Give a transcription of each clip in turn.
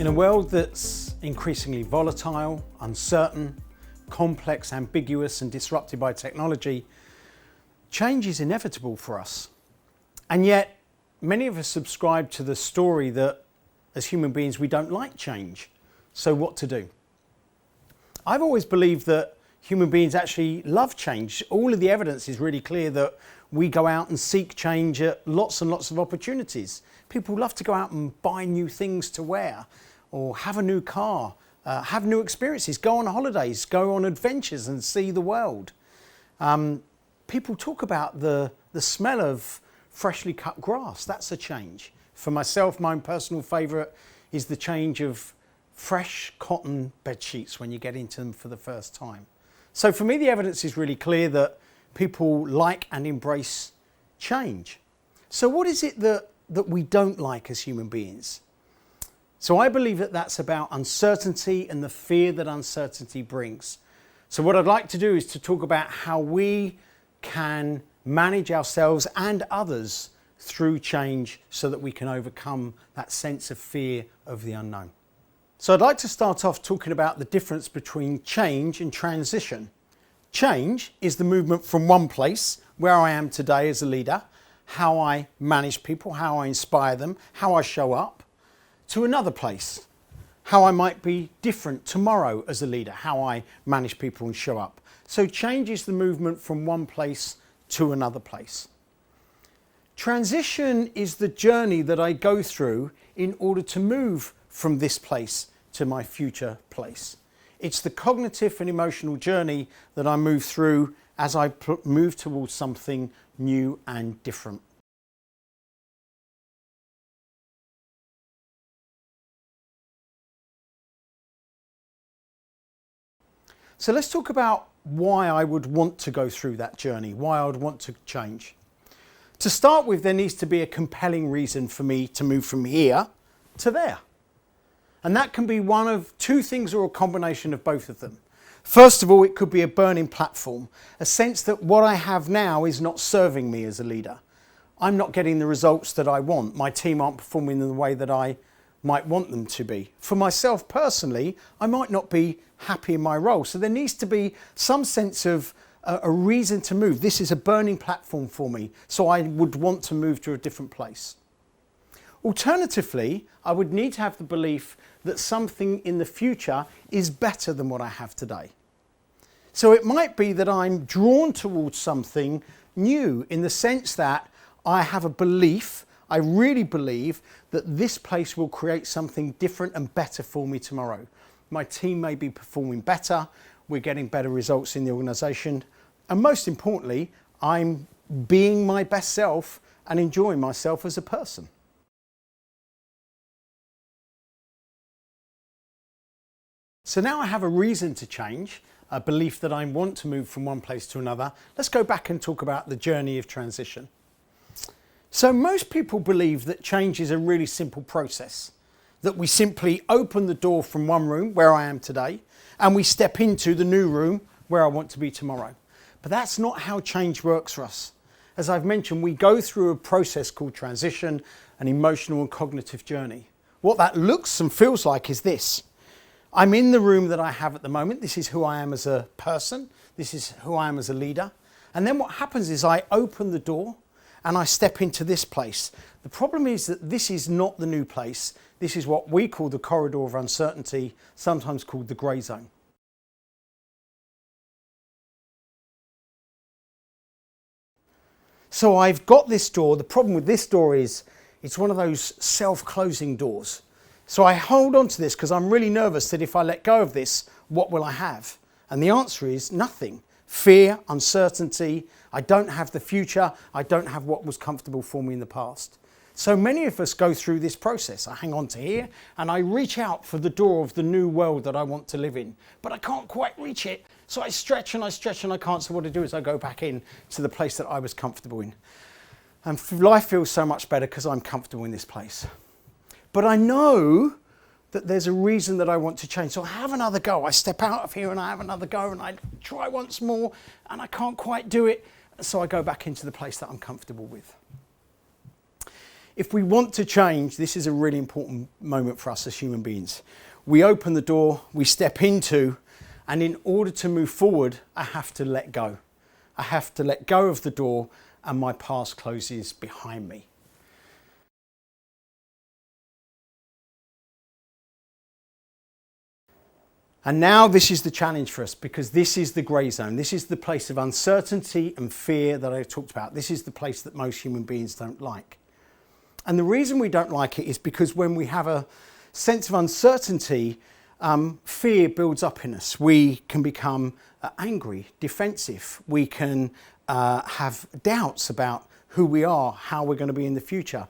In a world that's increasingly volatile, uncertain, complex, ambiguous and disrupted by technology, change is inevitable for us. And yet, many of us subscribe to the story that as human beings we don't like change. So what to do? I've always believed that human beings actually love change. All of the evidence is really clear that we go out and seek change at lots and lots of opportunities. People love to go out and buy new things to wear, or have a new car, have new experiences, go on holidays, go on adventures and see the world. People talk about the smell of freshly cut grass. That's a change. For myself, my own personal favourite is the change of fresh cotton bed sheets when you get into them for the first time. So for me, the evidence is really clear that people like and embrace change. So what is it that we don't like as human beings? So I believe that that's about uncertainty and the fear that uncertainty brings. So what I'd like to do is to talk about how we can manage ourselves and others through change so that we can overcome that sense of fear of the unknown. So I'd like to start off talking about the difference between change and transition. Change is the movement from one place, where I am today as a leader, how I manage people, how I inspire them, how I show up, to another place, how I might be different tomorrow as a leader, how I manage people and show up. So change is the movement from one place to another place. Transition is the journey that I go through in order to move from this place to my future place. It's the cognitive and emotional journey that I move through as I move towards something new and different. So let's talk about why I would want to go through that journey, why I would want to change. To start with, there needs to be a compelling reason for me to move from here to there. And that can be one of two things or a combination of both of them. First of all, it could be a burning platform, a sense that what I have now is not serving me as a leader. I'm not getting the results that I want. My team aren't performing in the way that I might want them to be. For myself personally, I might not be happy in my role. So there needs to be some sense of a reason to move. This is a burning platform for me, so I would want to move to a different place. Alternatively, I would need to have the belief that something in the future is better than what I have today. So it might be that I'm drawn towards something new in the sense that I have a belief, I really believe that this place will create something different and better for me tomorrow. My team may be performing better, we're getting better results in the organisation, and most importantly, I'm being my best self and enjoying myself as a person. So now I have a reason to change, a belief that I want to move from one place to another. Let's go back and talk about the journey of transition. So most people believe that change is a really simple process, that we simply open the door from one room, where I am today, and we step into the new room where I want to be tomorrow. But that's not how change works for us. As I've mentioned, we go through a process called transition, an emotional and cognitive journey. What that looks and feels like is this. I'm in the room that I have at the moment. This is who I am as a person. This is who I am as a leader. And then what happens is I open the door and I step into this place. The problem is that this is not the new place. This is what we call the corridor of uncertainty, sometimes called the grey zone. So I've got this door. The problem with this door is it's one of those self-closing doors. So I hold on to this because I'm really nervous that if I let go of this, what will I have? And the answer is nothing. Fear, uncertainty, I don't have the future, I don't have what was comfortable for me in the past. So many of us go through this process. I hang on to here and I reach out for the door of the new world that I want to live in, but I can't quite reach it. So I stretch and I stretch and I can't. So what I do is I go back in to the place that I was comfortable in. And life feels so much better because I'm comfortable in this place. But I know that there's a reason that I want to change. So I have another go. I step out of here and I have another go and I try once more and I can't quite do it. So I go back into the place that I'm comfortable with. if we want to change, this is a really important moment for us as human beings. We open the door, we step into, and in order to move forward, I have to let go. I have to let go of the door and my past closes behind me. And now this is the challenge for us, because this is the grey zone. This is the place of uncertainty and fear that I talked about. This is the place that most human beings don't like. And the reason we don't like it is because when we have a sense of uncertainty, fear builds up in us. We can become angry, defensive. We can have doubts about who we are, how we're going to be in the future.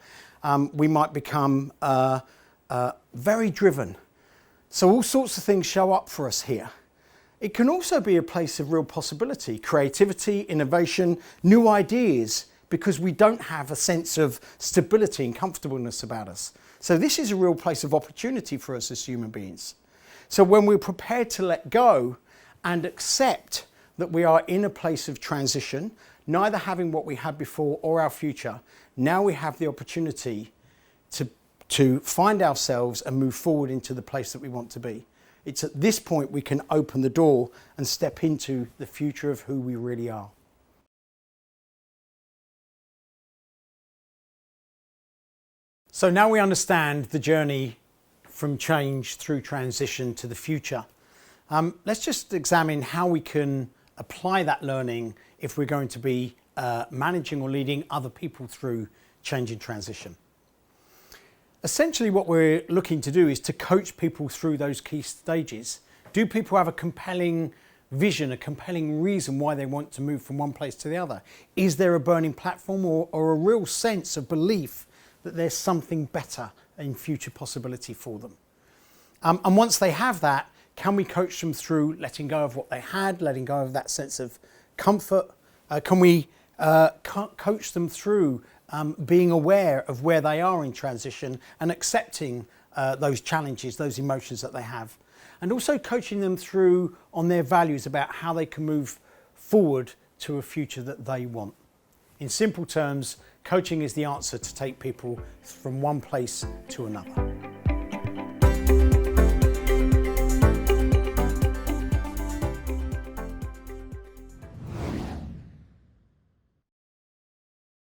We might become very driven. So all sorts of things show up for us here. It can also be a place of real possibility, creativity, innovation, new ideas, because we don't have a sense of stability and comfortableness about us. So this is a real place of opportunity for us as human beings. So when we're prepared to let go and accept that we are in a place of transition, neither having what we had before or our future, now we have the opportunity to find ourselves and move forward into the place that we want to be. It's at this point we can open the door and step into the future of who we really are. So now we understand the journey from change through transition to the future. Let's just examine how we can apply that learning if we're going to be managing or leading other people through change and transition. Essentially what we're looking to do is to coach people through those key stages. Do people have a compelling vision, a compelling reason why they want to move from one place to the other? Is there a burning platform or a real sense of belief that there's something better in future possibility for them? And once they have that, can we coach them through letting go of what they had, letting go of that sense of comfort? Can we coach them through being aware of where they are in transition and accepting those challenges, those emotions that they have? And also coaching them through on their values about how they can move forward to a future that they want. In simple terms, coaching is the answer to take people from one place to another.